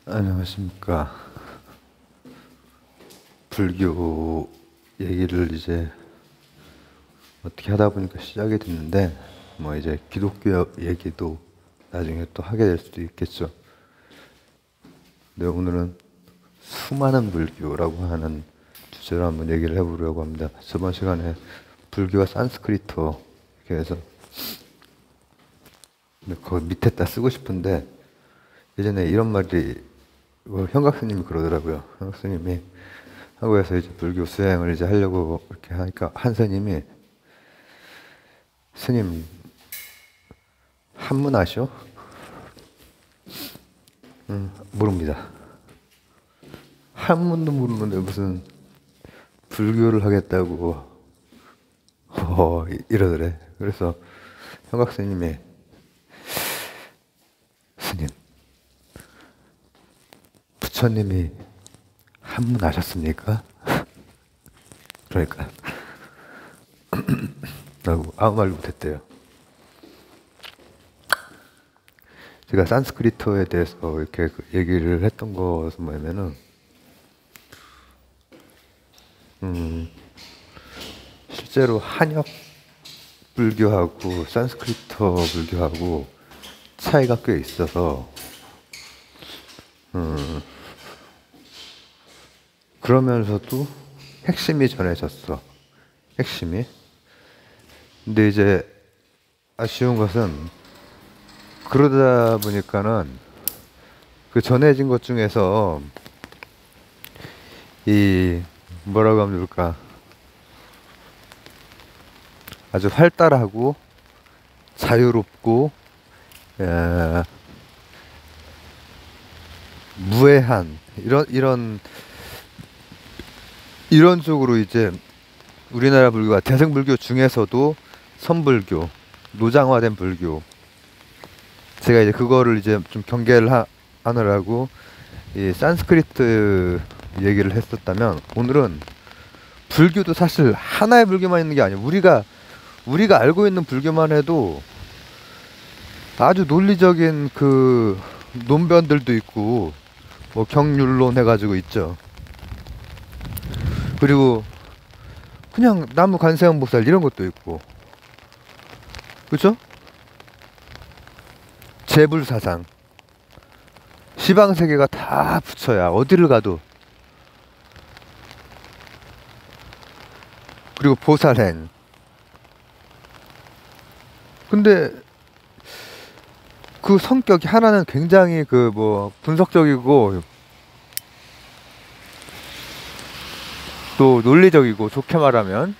안녕하십니까. 불교 얘기를 이제 어떻게 하다 보니까 시작이 됐는데, 뭐 이제 기독교 얘기도 나중에 또 하게 될 수도 있겠죠. 근데 오늘은 수많은 불교라고 하는 주제로 한번 얘기를 해보려고 합니다. 저번 시간에 불교가 산스크리트어 이렇게 해서 그 밑에다 쓰고 싶은데, 예전에 이런 말이 현각 스님이 그러더라고요. 현각 스님이 한국에서 이제 불교 수행을 이제 하려고 이렇게 하니까 한 스님이, 스님 한문 아시오? 모릅니다. 한문도 모르는데 무슨 불교를 하겠다고 이러더래. 그래서 현각 스님이, 스님, 부처님이 한문 아셨습니까? 그러니까 라고 아무 말도 못했대요. 제가 산스크리트어에 대해서 이렇게 얘기를 했던 것은 뭐냐면은, 실제로 한역 불교하고 산스크리트어 불교하고 차이가 꽤 있어서, 그러면서도 핵심이 전해졌어. 핵심이. 근데 이제 아쉬운 것은, 그러다 보니까는 그 전해진 것 중에서 이 뭐라고 하면 좋을까, 아주 활달하고 자유롭고 에, 무해한 이런 쪽으로 이제 우리나라 불교가 대승불교 중에서도 선불교, 노장화된 불교, 제가 이제 그거를 이제 좀 경계를 하느라고 이 산스크리트 얘기를 했었다면, 오늘은 불교도 사실 하나의 불교만 있는 게 아니에요. 우리가 알고 있는 불교만 해도 아주 논리적인 그 논변들도 있고, 뭐 경륜론 해가지고 있죠. 그리고 그냥 나무 관세음보살 이런 것도 있고, 그렇죠? 재불사상, 시방세계가 다 붙여야 어디를 가도. 그리고 보살행. 근데 그 성격이 하나는 굉장히 그 뭐 분석적이고 또 논리적이고, 좋게 말하면.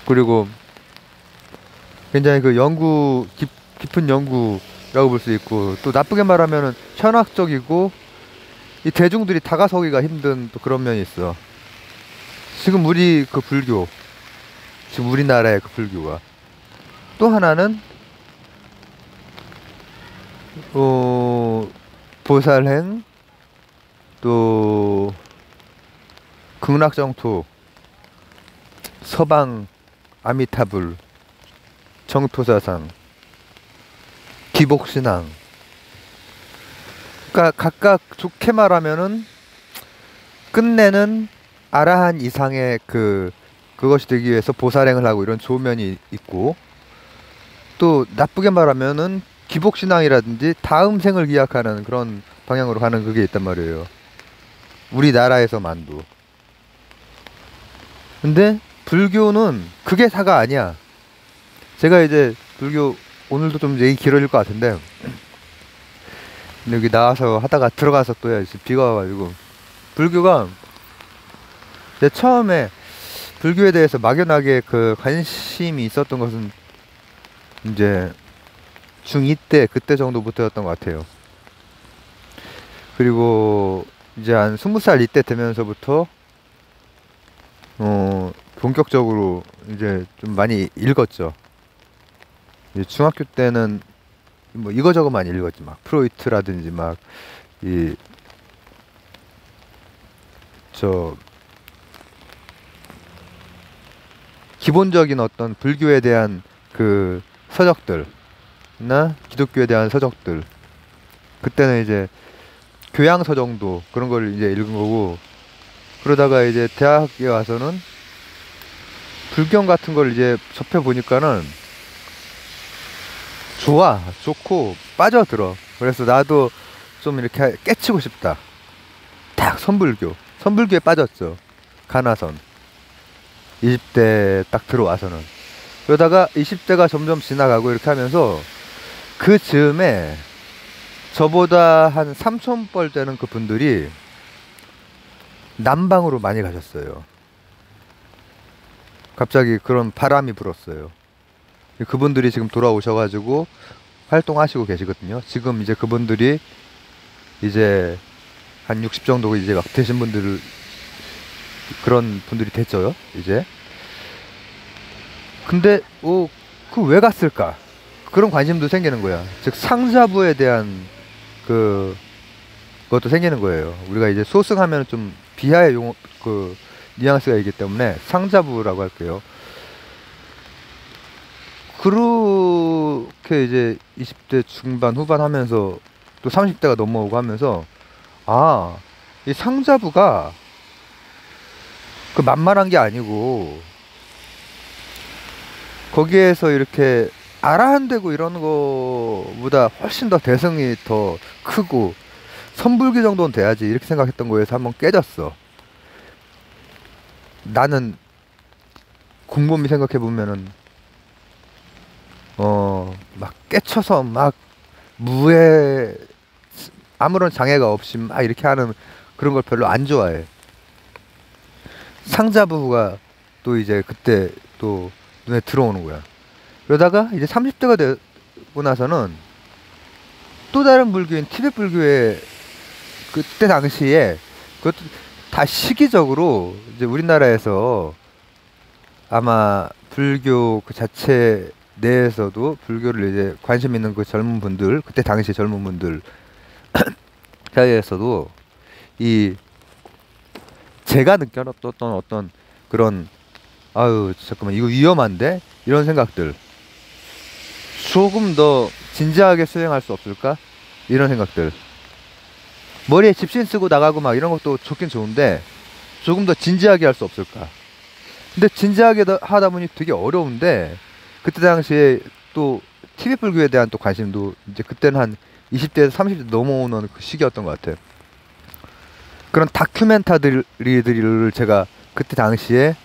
그리고 굉장히 그 깊은 연구라고 볼 수 있고, 또 나쁘게 말하면은 현학적이고, 이 대중들이 다가서기가 힘든 또 그런 면이 있어. 지금 우리 그 불교, 지금 우리나라의 그 불교가. 또 하나는 보살행, 또 극락정토, 서방 아미타불, 정토사상, 기복신앙. 그러니까 각각 좋게 말하면은 끝내는 아라한 이상의 그것이 되기 위해서 보살행을 하고 이런 좋은 면이 있고, 또 나쁘게 말하면은 기복신앙이라든지 다음 생을 기약하는 그런 방향으로 가는 그게 있단 말이에요. 우리나라에서만도. 근데 불교는 그게 다가 아니야. 제가 이제 불교 오늘도 좀 얘기 길어질 것 같은데, 근데 여기 나와서 하다가 들어가서 또 해야지. 비가 와가지고. 불교가, 내 처음에 불교에 대해서 막연하게 그 관심이 있었던 것은 이제 중2 때, 그때 정도부터였던 것 같아요. 그리고 이제 한 20살 이때 되면서부터 본격적으로 이제 좀 많이 읽었죠. 이제 중학교 때는 뭐 이거저거 많이 읽었지. 막 프로이트라든지 막 이 저 기본적인 어떤 불교에 대한 그 서적들 나 기독교에 대한 서적들. 그때는 이제 교양서 정도 그런 걸 이제 읽은 거고, 그러다가 이제 대학에 와서는 불경 같은 걸 이제 접해 보니까는 좋고 빠져들어. 그래서 나도 좀 이렇게 깨치고 싶다. 딱 선불교에 빠졌죠. 가나선 20대 딱 들어와서는. 그러다가 20대가 점점 지나가고 이렇게 하면서 그 즈음에 저보다 한 3촌벌 되는 그 분들이 남방으로 많이 가셨어요. 갑자기 그런 바람이 불었어요. 그분들이 지금 돌아오셔가지고 활동하시고 계시거든요. 지금 이제 그분들이 이제 한 60 정도 이제 막 되신 분들, 그런 분들이 됐죠, 이제. 근데 그 왜 갔을까? 그런 관심도 생기는 거야. 즉 상자부에 대한 그것도 생기는 거예요. 우리가 이제 소승하면 좀 비하의 뉘앙스가 있기 때문에 상자부라고 할게요. 그렇게 이제 20대 중반 후반 하면서 또 30대가 넘어오고 하면서, 이 상자부가 그 만만한 게 아니고 거기에서 이렇게 아라한대고 이런 거보다 훨씬 더 대성이 더 크고 선불기 정도는 돼야지, 이렇게 생각했던 거에서 한번 깨졌어. 나는 곰곰이 생각해보면은 막 깨쳐서 막 무에 아무런 장애가 없이 막 이렇게 하는 그런 걸 별로 안 좋아해. 상자부가 또 이제 그때 또 눈에 들어오는 거야. 그러다가 이제 30대가 되고 나서는 또 다른 불교인 티베트 불교의 그때 당시에, 그것도 다 시기적으로 이제 우리나라에서 아마 불교 그 자체 내에서도 불교를 이제 관심 있는 그 젊은 분들, 그때 당시 젊은 분들 사이에서도 이 제가 느꼈던 어떤 그런, 아유 잠깐만 이거 위험한데? 이런 생각들, 조금 더 진지하게 수행할 수 없을까? 이런 생각들. 머리에 집신 쓰고 나가고 막 이런 것도 좋긴 좋은데 조금 더 진지하게 할 수 없을까? 근데 진지하게 하다 보니 되게 어려운데, 그때 당시에 또 TV 불교에 대한 또 관심도 이제 그때는 한 20대에서 30대 넘어오는 그 시기였던 것 같아요. 그런 다큐멘터리들을 제가 그때 당시에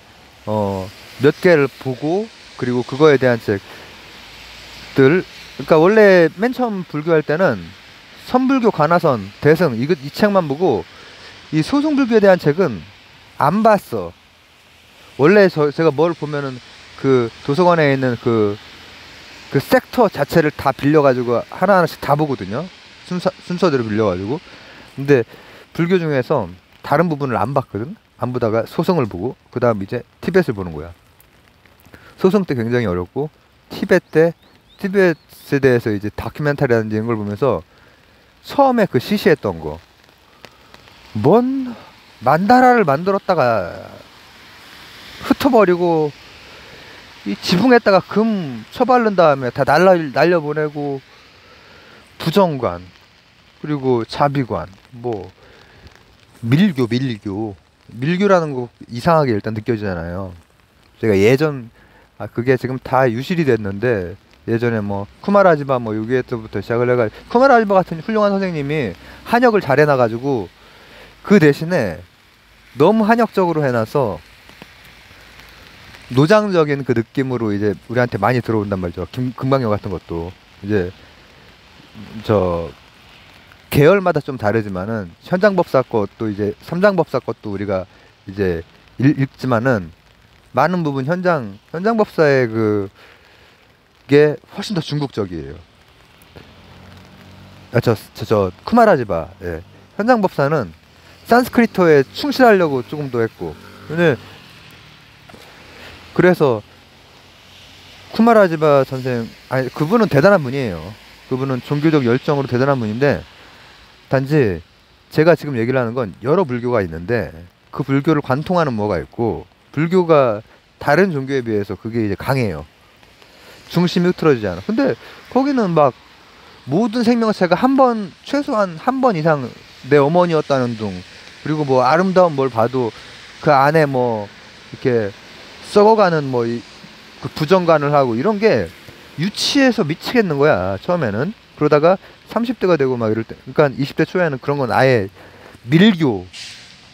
몇 개를 보고, 그리고 그거에 대한 책들, 그러니까 원래 맨 처음 불교할 때는 선불교, 관화선, 대승 이 책만 보고 이 소승불교에 대한 책은 안 봤어. 원래 제가 뭘 보면은 그 도서관에 있는 그 섹터 자체를 다 빌려가지고 하나하나씩 다 보거든요. 순서대로 빌려가지고. 근데 불교 중에서 다른 부분을 안 봤거든. 안 보다가 소승을 보고 그 다음 이제 티벳을 보는 거야. 소승 때 굉장히 어렵고, 티벳에 대해서 이제 다큐멘터리라는 이런 걸 보면서 처음에 그 시시했던 거, 뭔 만다라를 만들었다가 흩어버리고 이 지붕에다가 금 쳐바른 다음에 다 날려보내고, 부정관 그리고 자비관, 뭐 밀교라는 거 이상하게 일단 느껴지잖아요. 제가 예전 그게 지금 다 유실이 됐는데, 예전에 뭐 쿠마라지바 뭐 여기에 때부터 시작을 해가지고, 쿠마라지바 같은 훌륭한 선생님이 한역을 잘 해놔가지고 그 대신에 너무 한역적으로 해놔서 노장적인 그 느낌으로 이제 우리한테 많이 들어온단 말이죠. 금강경 같은 것도 이제 저 계열마다 좀 다르지만은, 현장법사 것도 이제 삼장법사 것도 우리가 이제 읽지만은 많은 부분 현장법사의 그게 훨씬 더 중국적이에요. 저 쿠마라지바, 예. 현장법사는 산스크리트어에 충실하려고 조금 더 했고, 근데 그래서 쿠마라지바 선생, 그분은 대단한 분이에요. 그분은 종교적 열정으로 대단한 분인데, 단지 제가 지금 얘기를 하는 건 여러 불교가 있는데 그 불교를 관통하는 뭐가 있고, 불교가 다른 종교에 비해서 그게 이제 강해요. 중심이 흐트러지지 않아. 근데 거기는 막 모든 생명체가 최소한 한 번 이상은 내 어머니였다는 둥, 그리고 뭐 아름다운 뭘 봐도 그 안에 뭐 이렇게 썩어가는 뭐 그 부정관을 하고 이런 게 유치해서 미치겠는 거야 처음에는. 그러다가 30대가 되고 막 이럴 때, 그러니까 20대 초에는 그런 건 아예 밀교,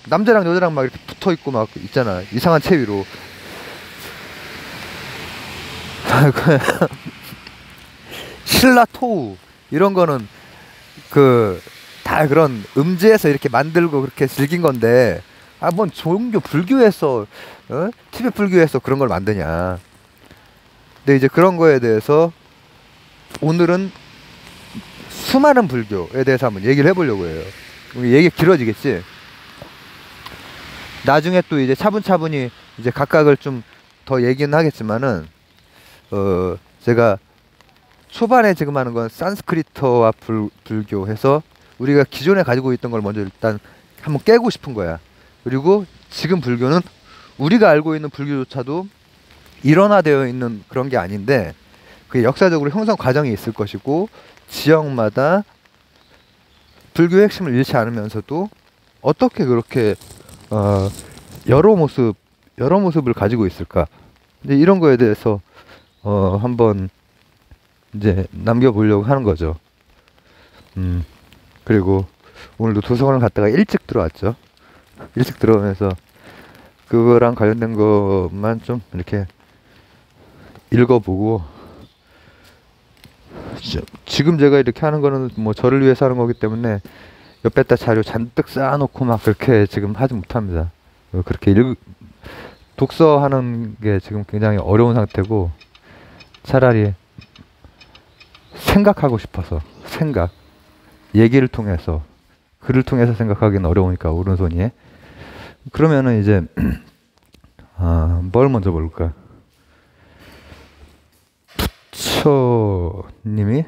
남자랑 여자랑 막 이렇게 붙어 있고 막 있잖아, 이상한 체위로. 신라토우 이런 거는 그 다 그런 음지에서 이렇게 만들고 그렇게 즐긴 건데, 아 뭔 종교 불교에서 티베트 불교에서 그런 걸 만드냐. 근데 이제 그런 거에 대해서 오늘은 수많은 불교에 대해서 한번 얘기를 해보려고 해요. 얘기 길어지겠지. 나중에 또 이제 차분차분히 이제 각각을 좀 더 얘기는 하겠지만은, 제가 초반에 지금 하는 건 산스크리트와 불교 해서 우리가 기존에 가지고 있던 걸 먼저 일단 한번 깨고 싶은 거야. 그리고 지금 불교는 우리가 알고 있는 불교조차도 일원화되어 있는 그런 게 아닌데, 그게 역사적으로 형성 과정이 있을 것이고, 지역마다 불교의 핵심을 잃지 않으면서도 어떻게 그렇게 여러 모습을 가지고 있을까? 이제 이런 거에 대해서 한번 이제 남겨보려고 하는 거죠. 그리고 오늘도 도서관을 갔다가 일찍 들어왔죠. 일찍 들어오면서 그거랑 관련된 것만 좀 이렇게 읽어보고, 지금 제가 이렇게 하는 거는 뭐 저를 위해서 하는 거기 때문에 옆에다 자료 잔뜩 쌓아놓고 막 그렇게 지금 하지 못합니다. 그렇게 독서하는 게 지금 굉장히 어려운 상태고, 차라리 생각하고 싶어서, 얘기를 통해서, 글을 통해서 생각하기는 어려우니까 오른손이. 그러면은 이제 뭘 먼저 볼까? 부처님이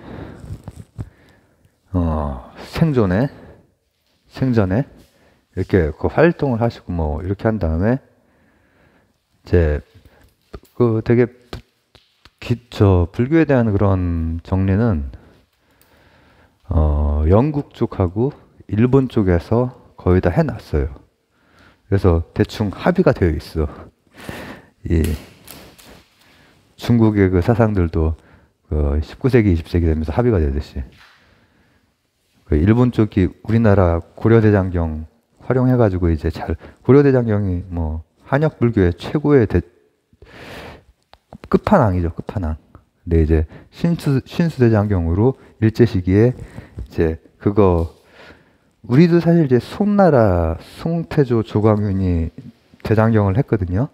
생전에 이렇게 그 활동을 하시고 뭐 이렇게 한 다음에 이제 그 되게 불교에 대한 그런 정리는 영국 쪽하고 일본 쪽에서 거의 다 해놨어요. 그래서 대충 합의가 되어 있어. 이 중국의 그 사상들도 그 19세기, 20세기 되면서 합의가 되듯이, 그 일본 쪽이 우리나라 고려대장경 활용해가지고 이제 고려대장경이 뭐 한역 불교의 최고의 끝판왕이죠, 끝판왕. 근데 이제 신수대장경으로 일제 시기에 이제 그거, 우리도 사실 이제 송나라 송태조 조광윤이 대장경을 했거든요.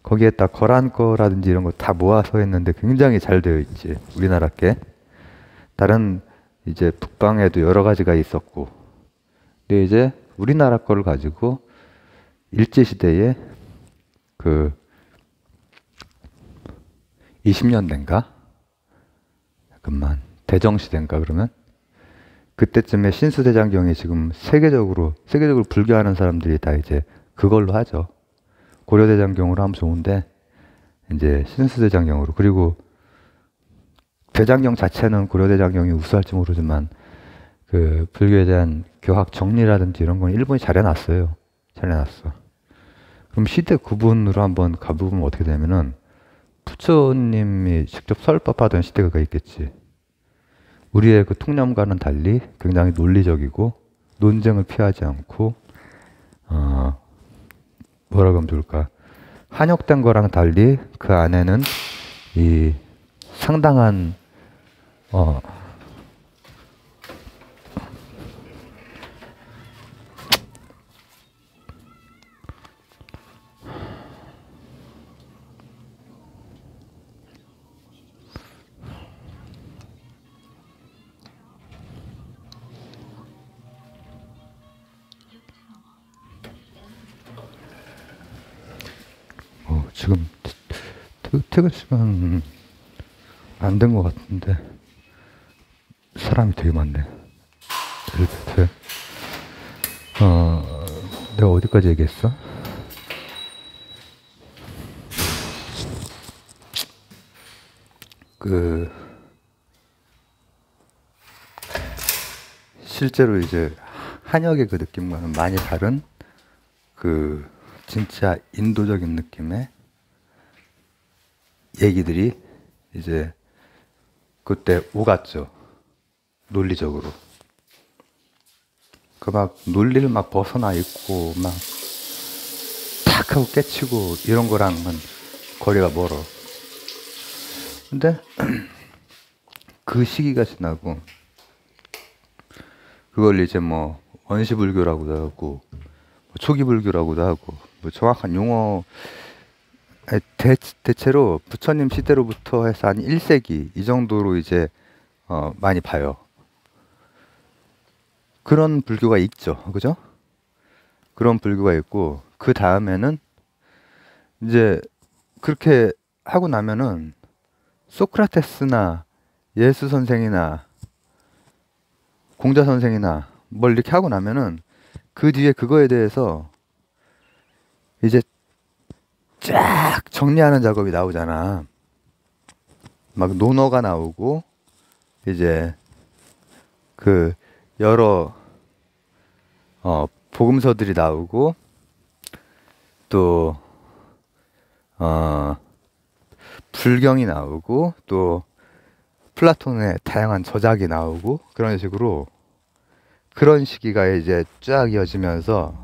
거기에다 거란 거라든지 이런 거 다 모아서 했는데 굉장히 잘 되어 있지, 우리나라께. 다른 이제 북방에도 여러 가지가 있었고, 근데 이제 우리나라 거를 가지고 일제 시대에 그 20년대인가? 잠깐만, 대정시대인가 그러면? 그때쯤에 신수대장경이 지금 세계적으로 불교하는 사람들이 다 이제 그걸로 하죠. 고려대장경으로 하면 좋은데 이제 신수대장경으로. 그리고 대장경 자체는 고려대장경이 우수할지 모르지만 그 불교에 대한 교학 정리라든지 이런 건 일본이 잘해놨어요. 잘해놨어. 그럼 시대 구분으로 한번 가보면 어떻게 되면은, 부처님이 직접 설법하던 시대가 있겠지. 우리의 그 통념과는 달리 굉장히 논리적이고 논쟁을 피하지 않고, 뭐라고 하면 좋을까? 한역된 거랑 달리 그 안에는 이 상당한 지금 퇴근 시간 안 된 것 같은데 사람이 되게 많네. 엘리베이터에. 내가 어디까지 얘기했어? 실제로 이제 한역의 그 느낌과는 많이 다른 그 진짜 인도적인 느낌의 얘기들이 이제 그때 오갔죠. 논리적으로. 그 막 논리를 막 벗어나 있고 막 탁 하고 깨치고 이런 거랑은 거리가 멀어. 근데 그 시기가 지나고 그걸 이제 뭐 원시불교라고도 하고 뭐 초기불교라고도 하고 뭐 정확한 용어 대체로 부처님 시대로부터 해서 한 1세기 이 정도로 이제 많이 봐요. 그런 불교가 있죠. 그죠? 그런 불교가 있고 그 다음에는 이제 그렇게 하고 나면은 소크라테스나 예수 선생이나 공자 선생이나 뭘 이렇게 하고 나면은 그 뒤에 그거에 대해서 이제 쫙 정리하는 작업이 나오잖아. 막 논어가 나오고 이제 그 여러 복음서들이 나오고 또 불경이 나오고 또 플라톤의 다양한 저작이 나오고 그런 식으로 그런 시기가 이제 쫙 이어지면서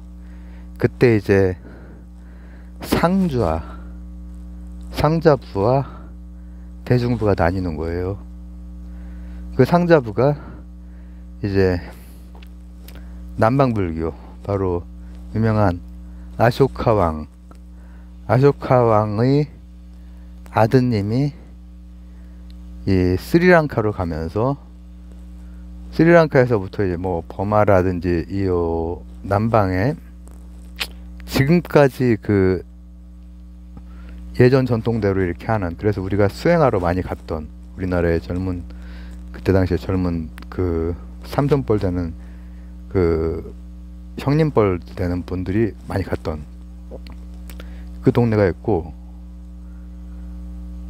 그때 이제 상자부와 대중부가 나뉘는 거예요. 그 상자부가 이제 남방불교 바로 유명한 아쇼카 왕의 아드님이 이 스리랑카로 가면서 스리랑카에서부터 이제 뭐 버마라든지 이 남방에 지금까지 그 예전 전통대로 이렇게 하는 그래서 우리가 수행하러 많이 갔던 우리나라의 젊은 그때 당시에 젊은 그 삼손벌 되는 그 형님벌 되는 분들이 많이 갔던 그 동네가 있고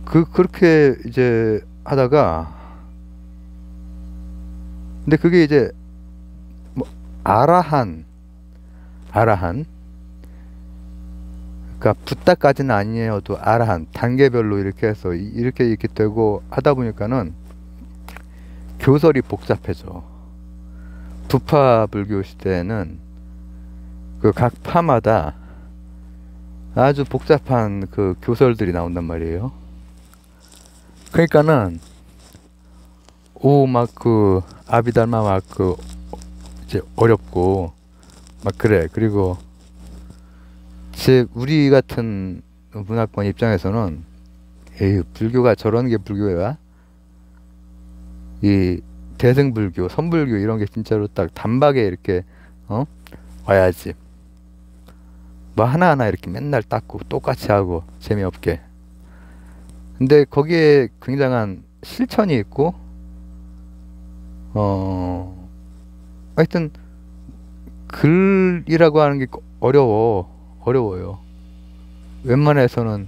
그렇게 이제 하다가 근데 그게 이제 뭐 아라한 그러니까 붓다까지는 아니어도 아라한 단계별로 이렇게 해서 이렇게 되고 하다 보니까는 교설이 복잡해져. 부파 불교 시대에는 그 각 파마다 아주 복잡한 그 교설들이 나온단 말이에요. 그러니까는 막 그 아비달마 막 그 이제 어렵고 막 그래. 그리고 즉 우리 같은 문화권 입장에서는 에이 불교가 저런 게 불교야? 이 대승불교, 선불교 이런 게 진짜로 딱 단박에 이렇게 와야지. 뭐 하나하나 이렇게 맨날 닦고 똑같이 하고 재미없게. 근데 거기에 굉장한 실천이 있고 하여튼 글이라고 하는 게 어려워요. 웬만해서는.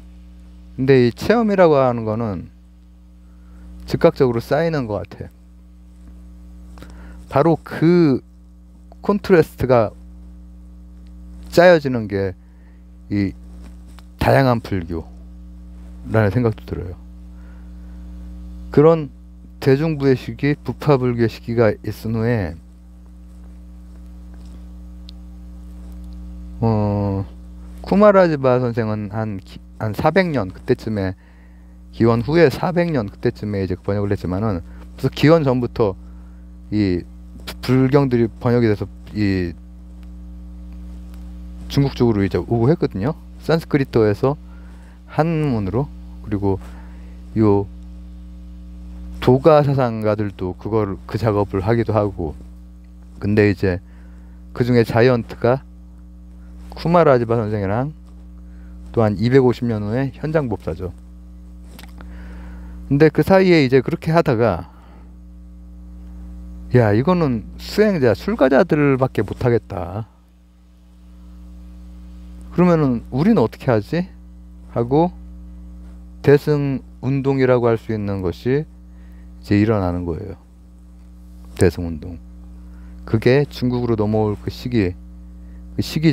근데 이 체험이라고 하는 거는 즉각적으로 쌓이는 것 같아. 바로 그 콘트라스트가 짜여지는 게 이 다양한 불교라는 생각도 들어요. 그런 대중부의 시기, 부파불교의 시기가 있은 후에 쿠마라지바 선생은 한 400년 그때쯤에 기원 후에 400년 그때쯤에 이제 번역을 했지만은 그래서 기원 전부터 이 불경들이 번역이 돼서 이 중국 쪽으로 이제 오고 했거든요. 산스크리트어에서 한문으로. 그리고 요 도가 사상가들도 그 작업을 하기도 하고. 근데 이제 그 중에 자이언트가 쿠마라지바 선생이랑 또한 250년 후에 현장법사죠. 근데 그 사이에 이제 그렇게 하다가 야 이거는 수행자 출가자들밖에 못하겠다. 그러면은 우리는 어떻게 하지? 하고 대승운동이라고 할 수 있는 것이 이제 일어나는 거예요. 대승운동. 그게 중국으로 넘어올 그 시기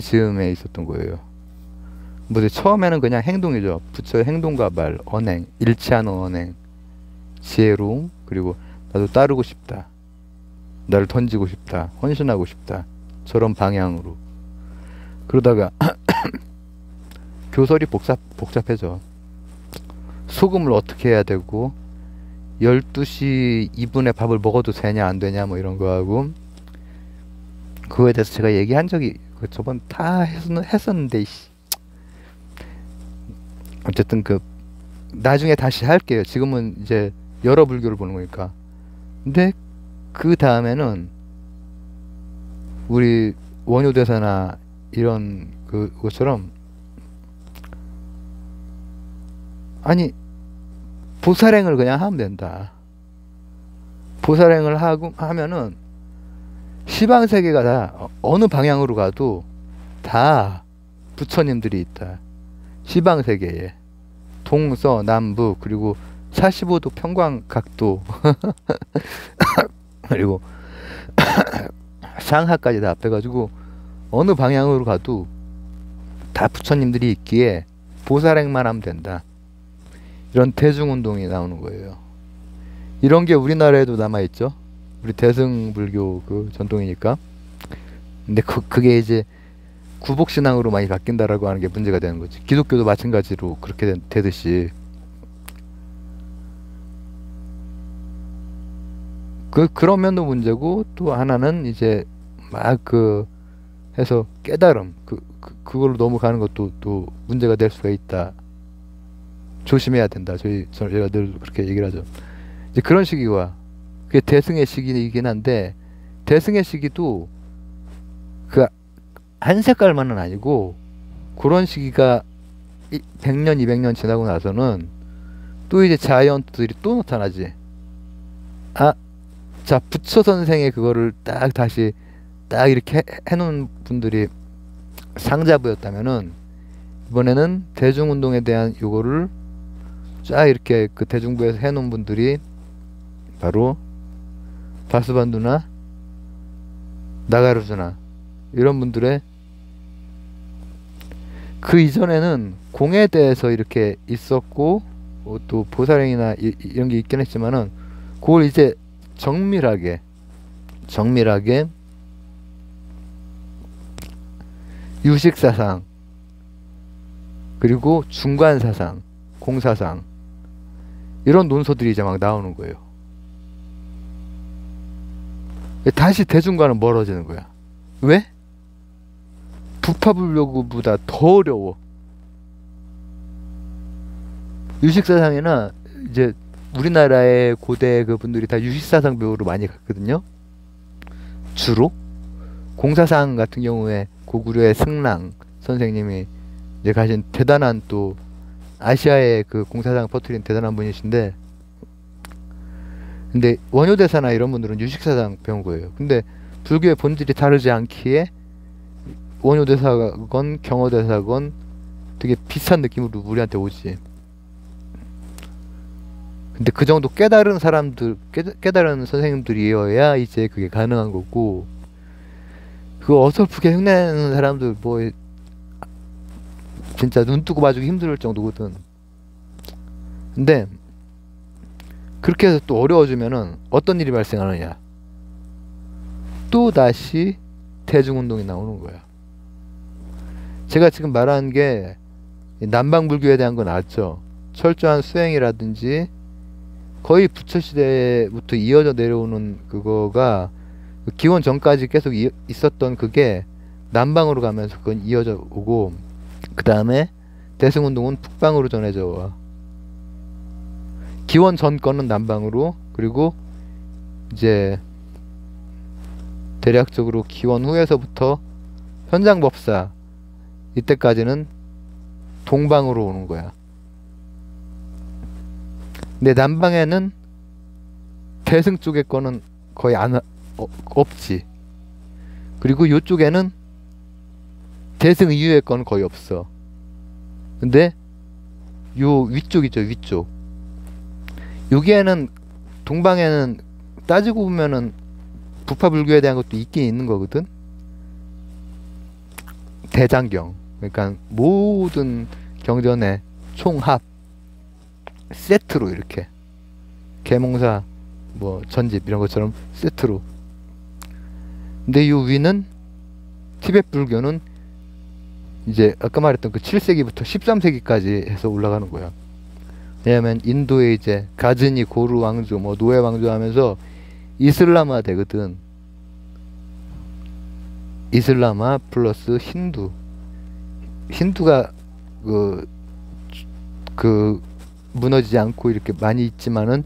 즈음에 있었던 거예요. 뭐 처음에는 그냥 행동이죠. 부처의 행동과 말, 언행, 일치하는 언행, 지혜로움, 그리고 나도 따르고 싶다. 나를 던지고 싶다. 헌신하고 싶다. 저런 방향으로. 그러다가 교설이 복잡해져. 소금을 어떻게 해야 되고 12시 2분에 밥을 먹어도 되냐 안 되냐 뭐 이런 거 하고, 그거에 대해서 제가 얘기한 적이 저번 다 했었는데 어쨌든 나중에 다시 할게요. 지금은 이제 여러 불교를 보는 거니까. 근데 그 다음에는 우리 원효대사나 이런 그것처럼, 아니 보살행을 그냥 하면 된다. 보살행을 하면은 시방세계가 다 어느 방향으로 가도 다 부처님들이 있다. 시방세계에 동서 남북 그리고 45도 평광각도 그리고 상하까지 다 합해가지고 어느 방향으로 가도 다 부처님들이 있기에 보살행만 하면 된다. 이런 대중운동이 나오는 거예요. 이런 게 우리나라에도 남아있죠. 우리 대승불교 그 전통이니까. 근데 그게 이제 구복신앙으로 많이 바뀐다라고 하는 게 문제가 되는 거지. 기독교도 마찬가지로 그렇게 되듯이. 그런 면도 문제고, 또 하나는 이제 막 해서 깨달음, 그걸로 넘어가는 것도 또 문제가 될 수가 있다. 조심해야 된다. 저희가 늘 그렇게 얘기를 하죠. 이제 그런 시기와, 그게 대승의 시기이긴 한데, 대승의 시기도 한 색깔만은 아니고, 그런 시기가 100년, 200년 지나고 나서는 또 이제 자이언트들이 또 나타나지. 자, 부처 선생의 그거를 다시 이렇게 해놓은 분들이 상자부였다면은, 이번에는 대중운동에 대한 요거를 쫙 이렇게 그 대중부에서 해놓은 분들이 바로 바스반두나 나가르주나 이런 분들의, 그 이전에는 공에 대해서 이렇게 있었고 또 보살행이나 이런 게 있긴 했지만은, 그걸 이제 정밀하게 유식사상 그리고 중관사상, 공사상 이런 논서들이 이제 막 나오는 거예요. 다시 대중과는 멀어지는 거야. 왜? 부파불교보다 더 어려워. 유식사상이나 이제 우리나라의 고대 그분들이 다 유식사상 배우로 많이 갔거든요. 주로 공사상 같은 경우에 고구려의 승랑 선생님이 이제 가신 대단한, 또 아시아의 그 공사상 퍼뜨린 대단한 분이신데, 근데 원효대사나 이런 분들은 유식사상 배운 거예요. 근데 불교의 본질이 다르지 않기에 원효대사건 경어대사건 되게 비슷한 느낌으로 우리한테 오지. 근데 그 정도 깨달은 사람들, 깨달은 선생님들이어야 이제 그게 가능한 거고, 그 어설프게 흉내내는 사람들 뭐 진짜 눈 뜨고 봐주기 힘들 정도거든. 근데 그렇게 해서 또 어려워지면은 어떤 일이 발생하느냐, 또 다시 대중운동이 나오는 거야. 제가 지금 말한 게 남방불교에 대한 건 나왔죠. 철저한 수행이라든지 거의 부처시대부터 이어져 내려오는 그거가 기원 전까지 계속 있었던 그게 남방으로 가면서 그건 이어져 오고, 그 다음에 대승운동은 북방으로 전해져 와. 기원 전 거는 남방으로, 그리고 이제 대략적으로 기원 후에서부터 현장법사 이때까지는 동방으로 오는 거야. 근데 남방에는 대승 쪽의 거는 거의 없지. 그리고 이쪽에는 대승 이후의 거는 거의 없어. 근데 요 위쪽이죠, 위쪽. 여기에는, 동방에는 따지고 보면은 부파불교에 대한 것도 있긴 있는 거거든. 대장경, 그러니까 모든 경전의 총합 세트로 이렇게 계몽사 뭐 전집 이런 것처럼 세트로. 근데 이 위는 티베트 불교는 이제 아까 말했던 그 7세기부터 13세기까지 해서 올라가는 거야. 왜냐면 인도에 이제 가즈니 고르 왕조 뭐 노예 왕조 하면서 이슬람화 되거든. 이슬람화 플러스 힌두가 그 무너지지 않고 이렇게 많이 있지만은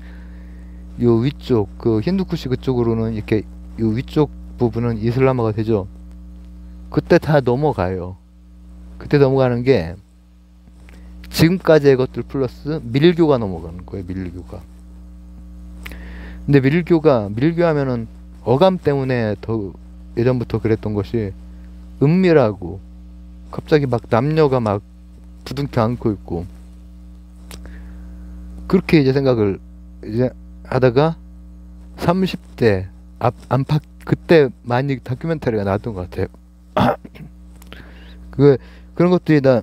요 위쪽 그 힌두쿠시 그쪽으로는 이렇게 요 위쪽 부분은 이슬람화가 되죠. 그때 다 넘어가요. 그때 넘어가는 게 지금까지의 것들 플러스 밀교가 넘어가는 거예요. 밀교가. 근데 밀교 하면은 어감 때문에 더 예전부터 그랬던 것이 은밀하고 갑자기 막 남녀가 막 부둥켜 안고 있고 그렇게 이제 생각을 이제 하다가 30대 안팎 그때 많이 다큐멘터리가 나왔던 것 같아요. 그런 것들이 다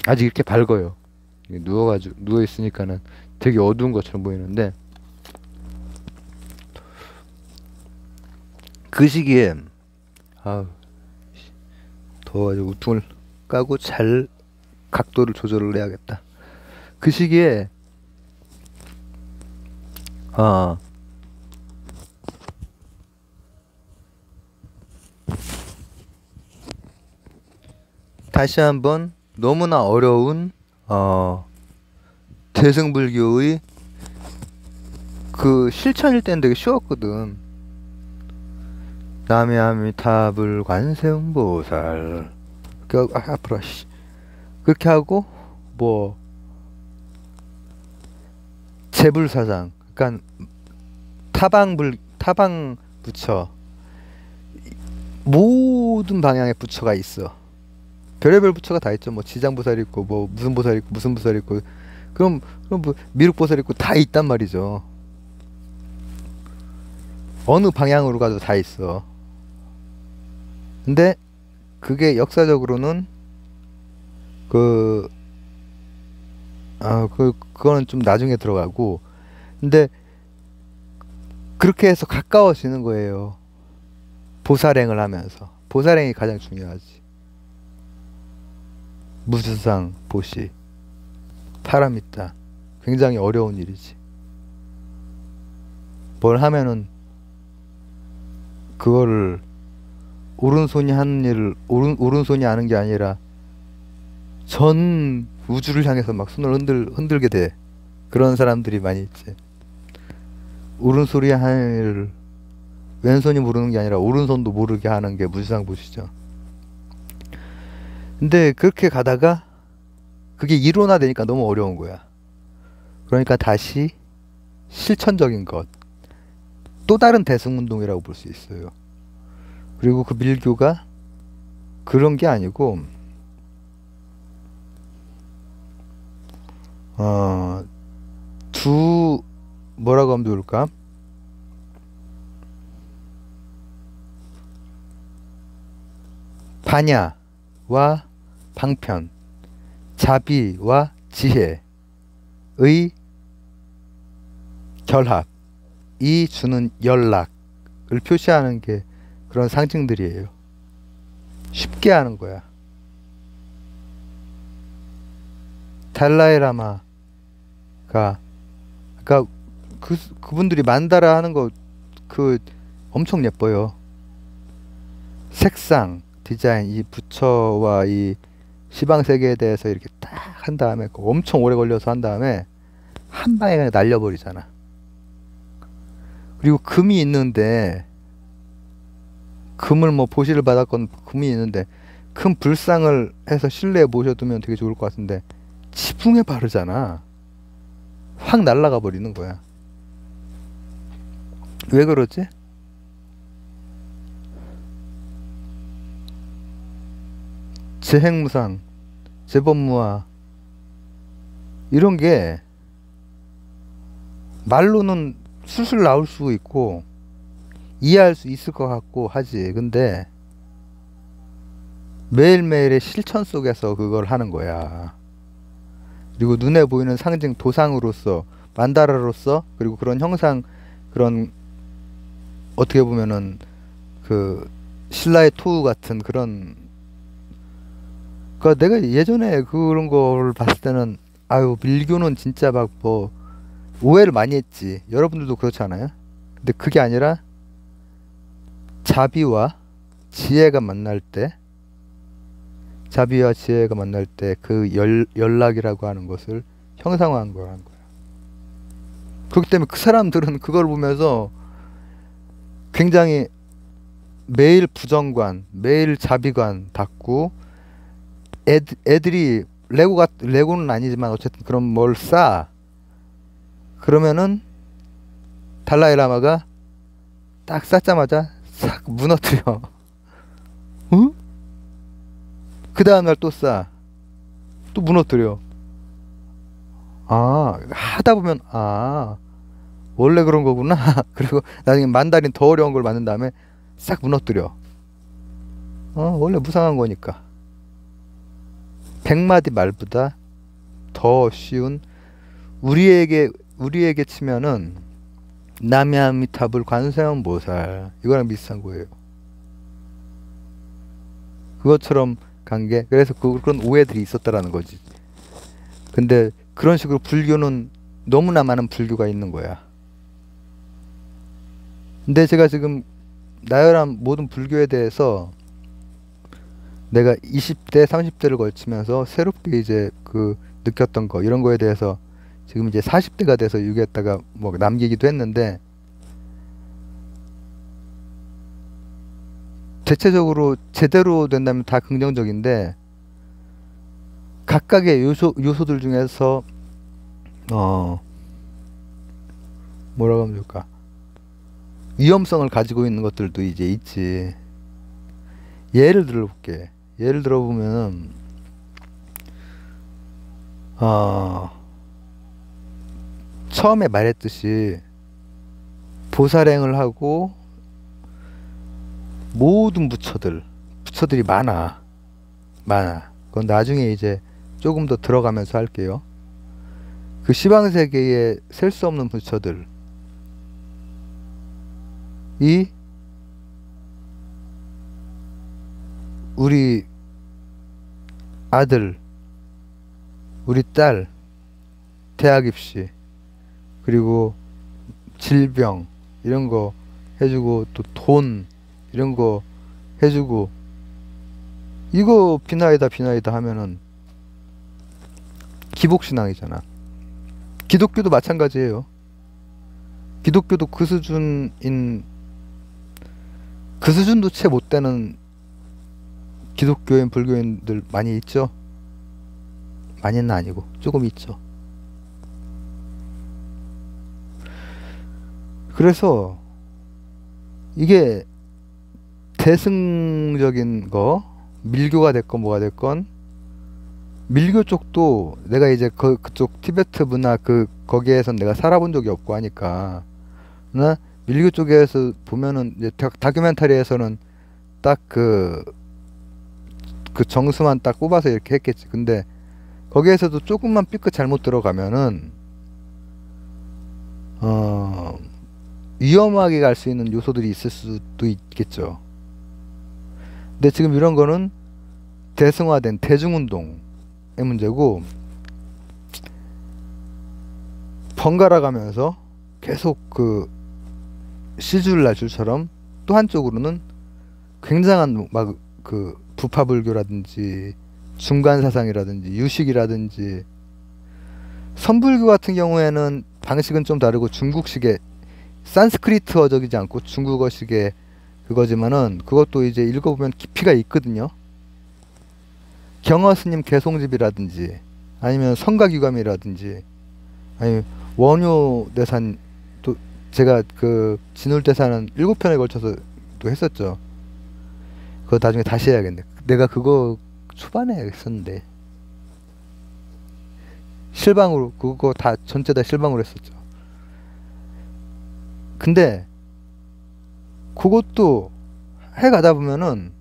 아직 이렇게 밝아요. 누워가지고 누워 있으니까는 되게 어두운 것처럼 보이는데 그 시기에 더워가지고 우통을 까고 잘 각도를 조절을 해야겠다. 그 시기에 다시 한번 너무나 어려운 대승불교의 그 실천일 때는 되게 쉬웠거든. 남야미타불 관세음보살 앞으로 그렇게 하고 뭐 제불사장 그러니까 타방 부처 모든 방향의 부처가 있어. 별의별 부처가 다 있죠. 뭐 지장보살 있고 뭐 무슨 보살 있고 무슨 보살 있고 그럼 뭐 미륵보살 있고 다 있단 말이죠. 어느 방향으로 가도 다 있어. 근데 그게 역사적으로는 그거는 좀 나중에 들어가고 근데 그렇게 해서 가까워지는 거예요. 보살행을 하면서. 보살행이 가장 중요하지. 무주상, 보시, 파라미타. 굉장히 어려운 일이지. 뭘 하면은 그거를 오른손이 하는 일을 오른손이 하는 게 아니라 전 우주를 향해서 막 손을 흔들게 돼. 그런 사람들이 많이 있지. 오른손이 하는 일을 왼손이 모르는 게 아니라 오른손도 모르게 하는 게 무주상 보시죠. 근데 그렇게 가다가 그게 이론화되니까 너무 어려운 거야. 그러니까 다시 실천적인 것, 또 다른 대승운동이라고 볼 수 있어요. 그리고 그 밀교가 그런 게 아니고 뭐라고 하면 좋을까? 반야와 방편, 자비와 지혜의 결합이 주는 연락을 표시하는 게 그런 상징들이에요. 쉽게 하는 거야. 달라이라마가 그러니까 그분들이 만다라 하는 거 엄청 예뻐요. 색상, 디자인, 이 부처와 이 시방세계에 대해서 이렇게 딱 한 다음에 엄청 오래 걸려서 한 다음에 한 방에 그냥 날려버리잖아. 그리고 금이 있는데 금을 뭐 보시를 받았건 금이 있는데 금 불상을 해서 실내에 모셔두면 되게 좋을 것 같은데 지붕에 바르잖아. 확 날아가 버리는 거야. 왜 그러지? 재행무상, 재법무화 이런 게 말로는 술술 나올 수 있고 이해할 수 있을 것 같고 하지. 근데 매일매일의 실천 속에서 그걸 하는 거야. 그리고 눈에 보이는 상징 도상으로서, 만다라로서, 그리고 그런 형상, 그런 어떻게 보면은 그 신라의 토우 같은 그런, 그 내가 예전에 그런 걸 봤을 때는 아유 밀교는 진짜 막 뭐 오해를 많이 했지. 여러분들도 그렇지 않아요? 근데 그게 아니라 자비와 지혜가 만날 때, 자비와 지혜가 만날 때 그 연락이라고 하는 것을 형상화한 거라는 거야. 그렇기 때문에 그 사람들은 그걸 보면서 굉장히 매일 부정관, 매일 자비관 닦고, 애들이 레고는 아니지만 어쨌든 그런 뭘 쌓아. 그러면은 달라이라마가 딱 쌓자마자 싹 무너뜨려. 응? 그 다음날 또 쌓아. 또 무너뜨려. 아, 하다 보면, 아, 원래 그런 거구나. 그리고 나중에 만다린 더 어려운 걸 만든 다음에 싹 무너뜨려. 원래 무상한 거니까. 100마디 말보다 더 쉬운, 우리에게 치면은 남야미타불 관세음보살 이거랑 비슷한 거예요. 그것처럼 간 게, 그래서 그런 오해들이 있었다라는 거지. 근데 그런 식으로 불교는 너무나 많은 불교가 있는 거야. 근데 제가 지금 나열한 모든 불교에 대해서 내가 20대, 30대를 걸치면서 새롭게 이제 그 느꼈던 거, 이런 거에 대해서 지금 이제 40대가 돼서 유기했다가 뭐 남기기도 했는데, 대체적으로 제대로 된다면 다 긍정적인데, 각각의 요소들 중에서 뭐라고 하면 좋을까, 위험성을 가지고 있는 것들도 이제 있지. 예를 들어볼게. 예를 들어보면 처음에 말했듯이 보살행을 하고 모든 부처들이 많아. 그건 나중에 이제 조금 더 들어가면서 할게요. 그 시방세계에 셀 수 없는 부처들, 이 우리 아들, 우리 딸 대학 입시, 그리고 질병 이런 거 해주고, 또 돈 이런 거 해주고, 이거 비나이다 하면은 기복신앙이잖아. 기독교도 마찬가지예요. 기독교도 그 수준도 채 못 되는 기독교인, 불교인들 많이 있죠. 많이는 아니고 조금 있죠. 그래서 이게 대승적인 거, 밀교가 됐건 뭐가 됐건, 밀교 쪽도 내가 이제 그쪽 티베트 문화 거기에선 내가 살아본 적이 없고 하니까, 나 밀교 쪽에서 보면은 이제 다큐멘터리에서는 딱 그 정수만 딱 뽑아서 이렇게 했겠지. 근데 거기에서도 조금만 삐끗 잘못 들어가면은 위험하게 갈 수 있는 요소들이 있을 수도 있겠죠. 근데 지금 이런 거는 대승화된 대중운동의 문제고, 번갈아 가면서 계속 그 시줄 날줄처럼 또 한쪽으로는 굉장한 막 그 부파불교라든지 중간사상이라든지 유식이라든지, 선불교 같은 경우에는 방식은 좀 다르고 중국식의 산스크리트어적이지 않고 중국어식의 그거지만은, 그것도 이제 읽어보면 깊이가 있거든요. 경허스님 개송집이라든지, 아니면 성가규감이라든지, 아니면 원효대산, 또 제가 그 진울대산은 7편에 걸쳐서 또 했었죠. 그거 나중에 다시 해야겠네. 내가 그거 초반에 했었는데 실방으로, 그거 다 전체 다 실방으로 했었죠. 근데 그것도 해가다 보면은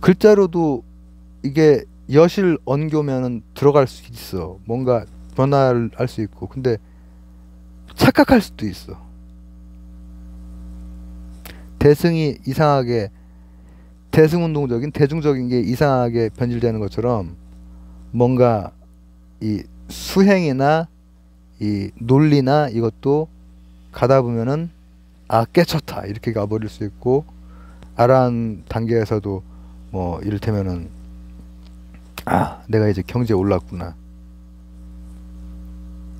글자로도 이게 여실 언교면은 들어갈 수 있어. 뭔가 변화를 할 수 있고. 근데 착각할 수도 있어. 대승이 이상하게 대승운동적인 대중적인 게 이상하게 변질되는 것처럼 뭔가 이 수행이나 이 논리나 이것도 가다 보면은 아 깨쳤다 이렇게 가버릴 수 있고 아란 단계에서도 뭐 이를테면은 아 내가 이제 경제에 올랐구나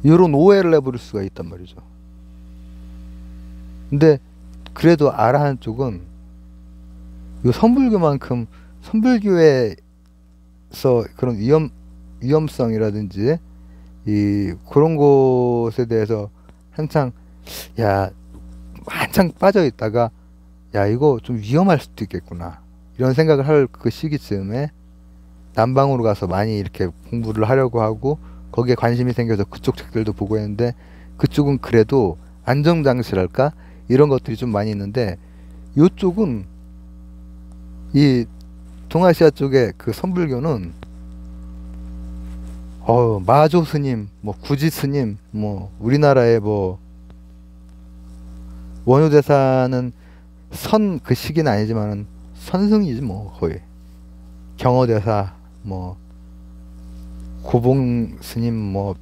이런 오해를 해버릴 수가 있단 말이죠. 근데 그래도 아라한 쪽은 이 선불교만큼 선불교에서 그런 위험성이라든지 이 그런 곳에 대해서 한창 빠져 있다가 야 이거 좀 위험할 수도 있겠구나 이런 생각을 할 그 시기쯤에 남방으로 가서 많이 이렇게 공부를 하려고 하고 거기에 관심이 생겨서 그쪽 책들도 보고 했는데 그쪽은 그래도 안정장치랄까 이런 것들이 좀 많이 있는데 요쪽은 이 동아시아 쪽의 그 선불교는 마조 스님, 뭐 구지 스님, 뭐 우리나라의 뭐 원효대사는 선 그 시기는 아니지만은 선승이지 뭐 거의 경어대사 뭐 고봉 스님 뭐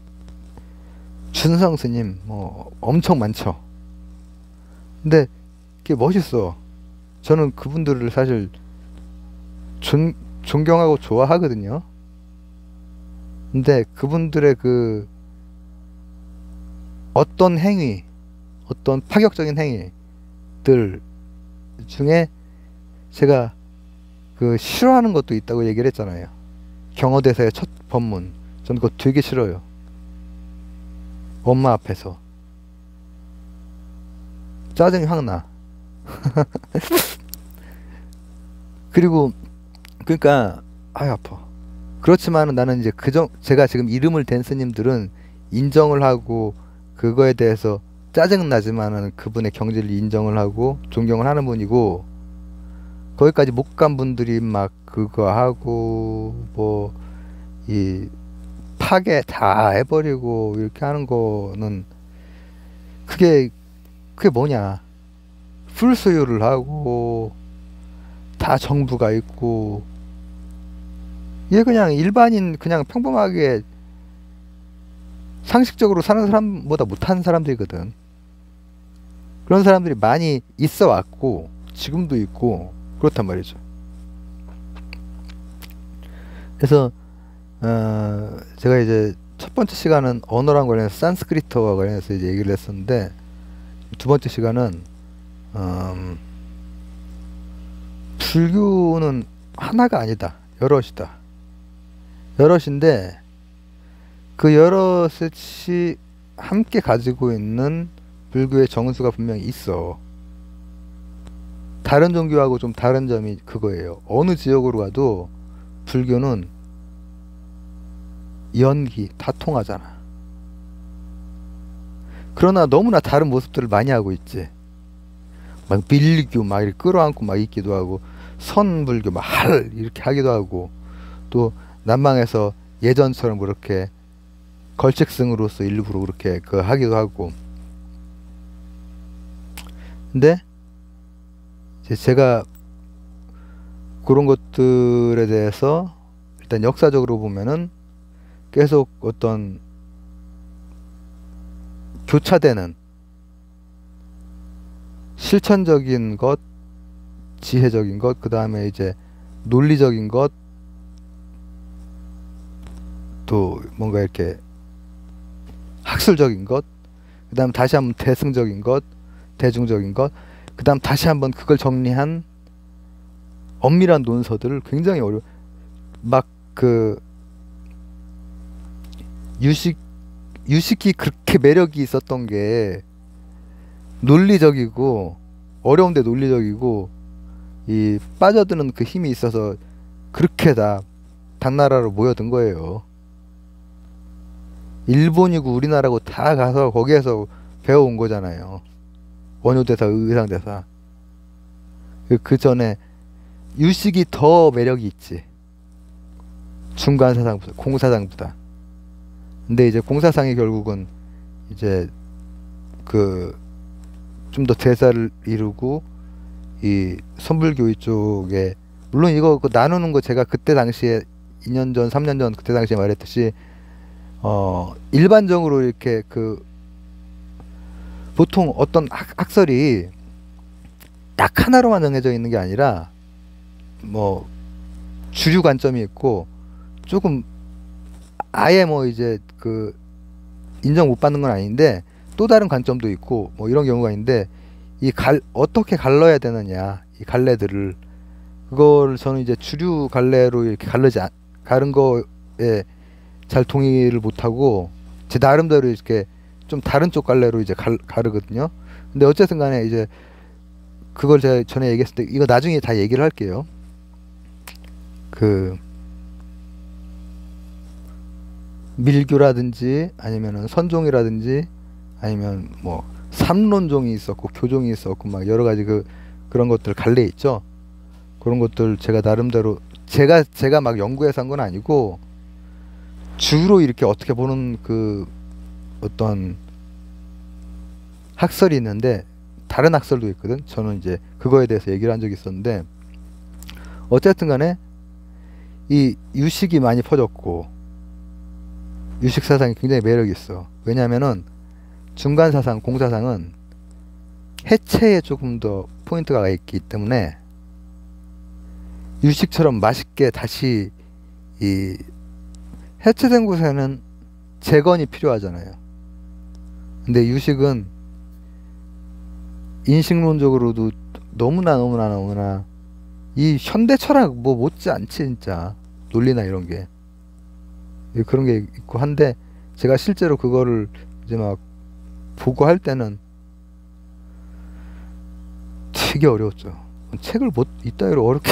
춘성 스님 뭐 엄청 많죠. 근데 그게 멋있어. 저는 그분들을 사실 존경하고 좋아하거든요. 근데 그분들의 그 어떤 행위, 어떤 파격적인 행위들 중에 제가 그 싫어하는 것도 있다고 얘기를 했잖아요. 경어대사의 첫 법문. 저는 그거 되게 싫어요. 엄마 앞에서. 짜증이 확 나. 그리고 그러니까 아파. 그렇지만은 나는 이제 제가 지금 이름을 댄 스님들은 인정을 하고 그거에 대해서 짜증은 나지만은 그분의 경지를 인정을 하고 존경을 하는 분이고 거기까지 못 간 분들이 막 그거 하고 뭐 이 파괴 다 해버리고 이렇게 하는 거는 그게 뭐냐 풀소유를 하고 다 정부가 있고 얘 그냥 일반인 그냥 평범하게 상식적으로 사는 사람보다 못하는 사람들이거든. 그런 사람들이 많이 있어 왔고 지금도 있고 그렇단 말이죠. 그래서 제가 이제 첫 번째 시간은 언어랑 관련해서 산스크리트와 관련해서 이제 얘기를 했었는데 두 번째 시간은 불교는 하나가 아니다. 여럿이다. 여럿인데 그 여럿이 함께 가지고 있는 불교의 정수가 분명히 있어. 다른 종교하고 좀 다른 점이 그거예요. 어느 지역으로 가도 불교는 연기 다 통하잖아. 그러나 너무나 다른 모습들을 많이 하고 있지. 막 밀교 막 이렇게 끌어안고 막 있기도 하고 선불교 막 할 이렇게 하기도 하고 또 남방에서 예전처럼 그렇게 걸책승으로서 일부러 그렇게 그 하기도 하고. 근데 제가 그런 것들에 대해서 일단 역사적으로 보면은 계속 어떤 교차되는 실천적인 것, 지혜적인 것, 그 다음에 이제 논리적인 것, 또 뭔가 이렇게 학술적인 것, 그 다음 다시 한번 대승적인 것, 대중적인 것, 그 다음 다시 한번 그걸 정리한 엄밀한 논서들을 굉장히 막 그 유식이 그렇게 매력이 있었던 게 논리적이고 어려운데 논리적이고 이 빠져드는 그 힘이 있어서 그렇게 다 당나라로 모여든 거예요. 일본이고 우리나라고 다 가서 거기에서 배워온 거잖아요. 원효대사, 의상대사. 그 전에 유식이 더 매력이 있지. 중간사상보다, 공사상보다. 근데 이제 공사상이 결국은 이제 그 좀 더 대사를 이루고 이 선불교의 쪽에, 물론 이거 그 나누는 거 제가 그때 당시에 2년 전, 3년 전 그때 당시에 말했듯이 일반적으로 이렇게 그 보통 어떤 학설이 딱 하나로만 정해져 있는 게 아니라 뭐 주류 관점이 있고 조금 아예 뭐 이제 그 인정 못 받는 건 아닌데 또 다른 관점도 있고 뭐 이런 경우가 있는데, 어떻게 갈라야 되느냐, 이 갈래들을, 그걸 저는 이제 주류 갈래로 이렇게 가른 거에 잘 동의를 못하고 제 나름대로 이렇게 좀 다른 쪽 갈래로 이제 가르거든요. 근데 어쨌든 간에 이제 그걸 제가 전에 얘기했을 때, 이거 나중에 다 얘기를 할게요. 그 밀교라든지 아니면은 선종이라든지 아니면 뭐 삼론종이 있었고 교종이 있었고 막 여러 가지 그런 것들 갈래 있죠. 그런 것들 제가 나름대로 제가 막 연구해서 한 건 아니고 주로 이렇게 어떻게 보는 그 어떤 학설이 있는데, 다른 학설도 있거든. 저는 이제 그거에 대해서 얘기를 한 적이 있었는데, 어쨌든 간에 이 유식이 많이 퍼졌고 유식 사상이 굉장히 매력이 있어. 왜냐면은 중간 사상, 공사상은 해체에 조금 더 포인트가 있기 때문에 유식처럼 맛있게 다시 이 해체된 곳에는 재건이 필요하잖아요. 근데 유식은 인식론적으로도 너무나 이 현대 철학 뭐 못지않지 진짜, 논리나 이런 게 그런 게 있고 한데, 제가 실제로 그거를 이제 막 보고 할 때는 되게 어려웠죠. 책을 이따위로 어렵게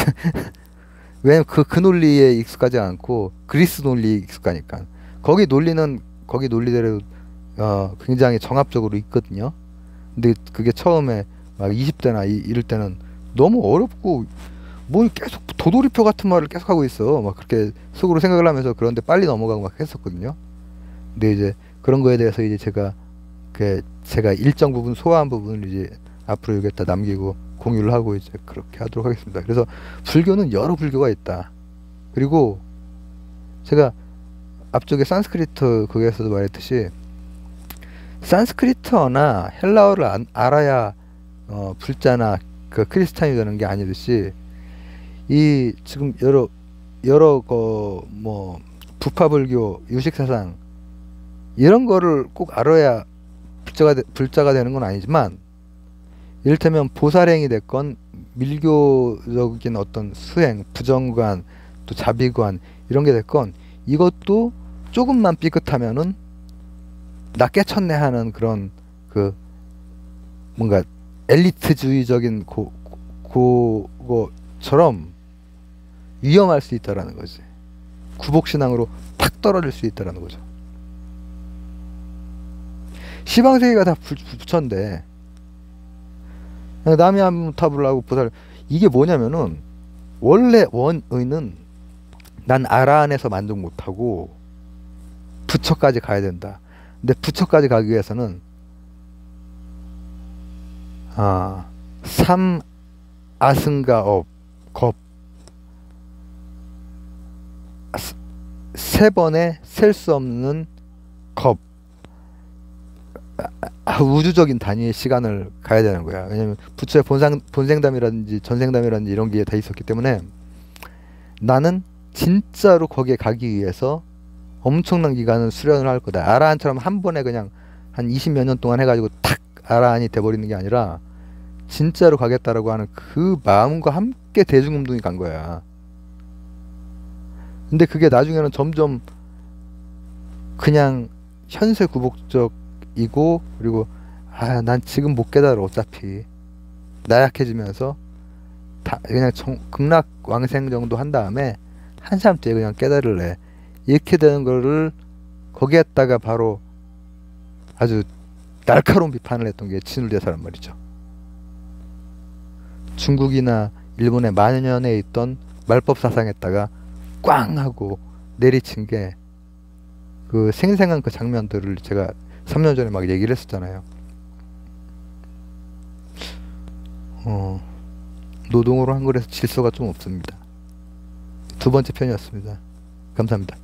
왜냐면 그 논리에 익숙하지 않고 그리스 논리에 익숙하니까. 거기 논리대로 굉장히 정합적으로 있거든요. 근데 그게 처음에 막 20대나 이럴 때는 너무 어렵고 뭘 계속 도돌이표 같은 말을 계속 하고 있어. 막 그렇게 속으로 생각을 하면서 그런데 빨리 넘어가고 막 했었거든요. 근데 이제 그런 거에 대해서 이제 제가 일정 부분 소화한 부분을 이제 앞으로 여기다 남기고 공유를 하고 이제 그렇게 하도록 하겠습니다. 그래서 불교는 여러 불교가 있다. 그리고 제가 앞쪽에 산스크리트 거기에서도 말했듯이 산스크리트어나 헬라어를 알아야 불자나 그 크리스찬이 되는 게 아니듯이, 이 지금 여러 뭐 부파불교, 유식사상 이런 거를 꼭 알아야 불자가 되는 건 아니지만, 이를테면 보살행이 됐건 밀교적인 어떤 수행, 부정관, 또 자비관 이런 게 됐건, 이것도 조금만 삐끗하면은 나 깨쳤네 하는 그런 그 뭔가 엘리트주의적인 그거처럼 위험할 수 있다라는 거지. 구복신앙으로 팍 떨어질 수 있다라는 거죠. 시방세계가 다 부처인데 남이 아무타불 하고 보살, 이게 뭐냐면은 원래 원의는 난 아라한에서 만족 못하고 부처까지 가야 된다. 근데 부처까지 가기 위해서는 삼아승가업 겁 세 번에 셀 수 없는 겁, 우주적인 단위의 시간을 가야 되는 거야. 왜냐면 부처의 본생담이라든지 전생담이라든지 이런 게 다 있었기 때문에 나는 진짜로 거기에 가기 위해서 엄청난 기간을 수련을 할 거다. 아라한처럼 한 번에 그냥 한 20몇 년 동안 해가지고 탁 아라한이 돼버리는 게 아니라 진짜로 가겠다라고 하는 그 마음과 함께 대중운동이 간 거야. 근데 그게 나중에는 점점 그냥 현세 구복적이고, 그리고 난 지금 못 깨달아 어차피 나약해지면서 그냥 극락왕생 정도 한 다음에 한참 뒤에 그냥 깨달을래, 이렇게 되는 거를 거기에다가 바로 아주 날카로운 비판을 했던 게 진울대사란 말이죠. 중국이나 일본의 만연해 있던 말법 사상에다가 꽝 하고 내리친 게 그 생생한 그 장면들을 제가 3년 전에 막 얘기를 했었잖아요. 노동으로 한글에서 질서가 좀 없습니다. 두 번째 편이었습니다. 감사합니다.